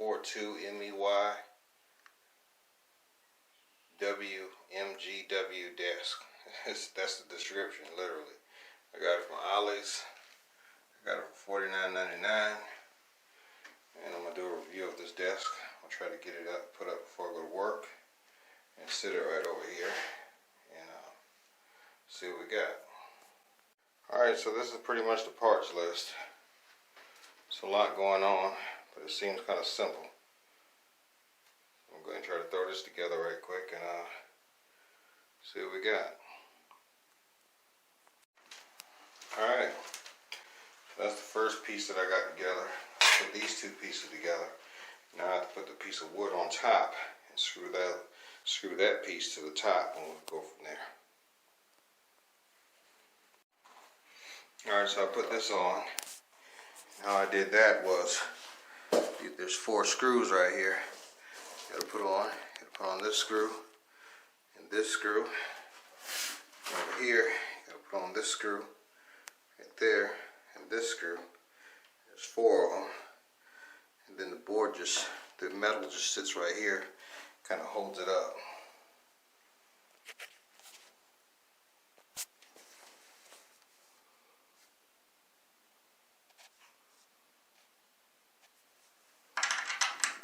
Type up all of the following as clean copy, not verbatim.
G42MEY WMGW desk. That's the description, literally. I got it from Ollie's. I got it for $49.99. And I'm going to do a review of this desk. I'll try to get it up, put up before I go to work. And sit it right over here. And see what we got. Alright, so this is pretty much the parts list. It's a lot going on, but it seems kind of simple. I'm going to try to throw this together right quick and see what we got. Alright, so that's the first piece that I got together. Put these two pieces together. Now I have to put the piece of wood on top and screw that piece to the top, and we'll go from there. Alright, so I put this on. How I did that was, there's 4 screws right here. You gotta put on this screw and this screw. Over here, you gotta put on this screw right there and this screw. There's 4 of them. And then the board the metal just sits right here, kind of holds it up.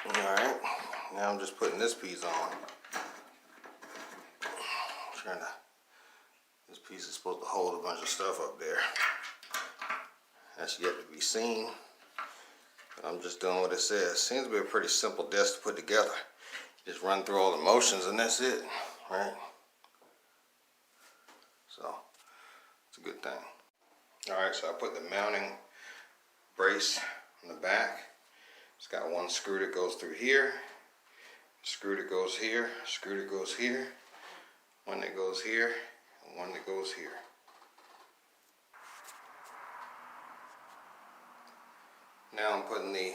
Alright, now I'm just putting this piece on. This piece is supposed to hold a bunch of stuff up there. That's yet to be seen. But I'm just doing what it says. Seems to be a pretty simple desk to put together. Just run through all the motions and that's it, right? So, it's a good thing. Alright, so I put the mounting brace on the back. It's got one screw that goes through here, screw that goes here, screw that goes here, one that goes here, and one that goes here. Now I'm putting the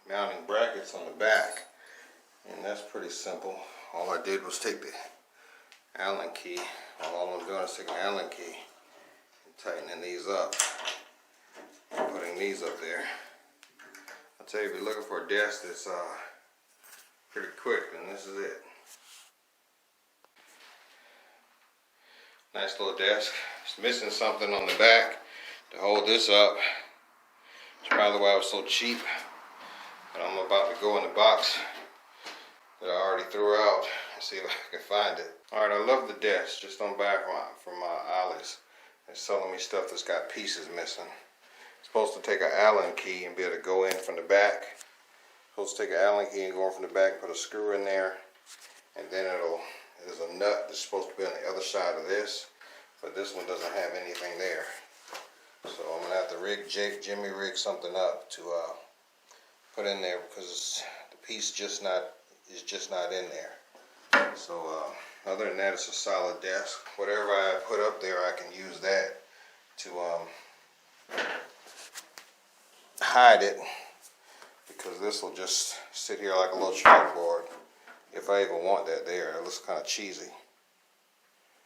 mounting brackets on the back, and that's pretty simple. All I did was take the Allen key. All I'm doing is taking the Allen key and tightening these up, and putting these up there. I'll tell you, if you're looking for a desk that's pretty quick, then this is it. Nice little desk. It's missing something on the back to hold this up. It's probably why it was so cheap. But I'm about to go in the box that I already threw out and see if I can find it. Alright, I love the desk. Just don't buy it from Ollie's. They're selling me stuff that's got pieces missing. Supposed to take an Allen key and be able to go in from the back. Supposed to take an Allen key and go in from the back, put a screw in there, and then there's a nut that's supposed to be on the other side of this, but this one doesn't have anything there. So I'm gonna have to jimmy rig something up to put in there because the piece is just not in there. So other than that, it's a solid desk. Whatever I put up there, I can use that to hide it, because this will just sit here like a little chalkboard if I even want that there. It looks kind of cheesy.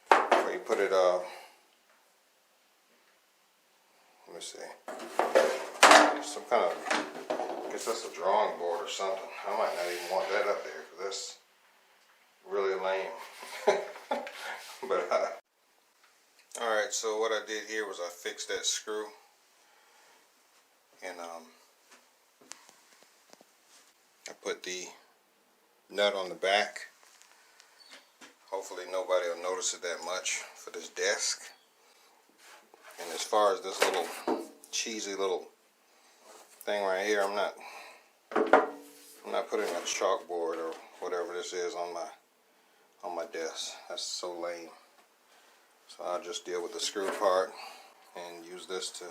Where you put it, let me see, some kind of, I guess that's a drawing board or something. I might not even want that up there because that's really lame. But alright, so what I did here was I fixed that screw. And I put the nut on the back. Hopefully nobody will notice it that much for this desk. And as far as this little cheesy little thing right here, I'm not putting a chalkboard or whatever this is on my desk. That's so lame. So I'll just deal with the screw part and use this to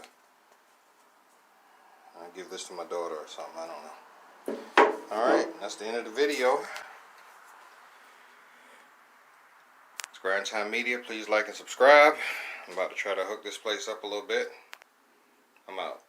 I'll give this to my daughter or something, I don't know. Alright, that's the end of the video. It's Grind Time Media. Please like and subscribe. I'm about to try to hook this place up a little bit. I'm out.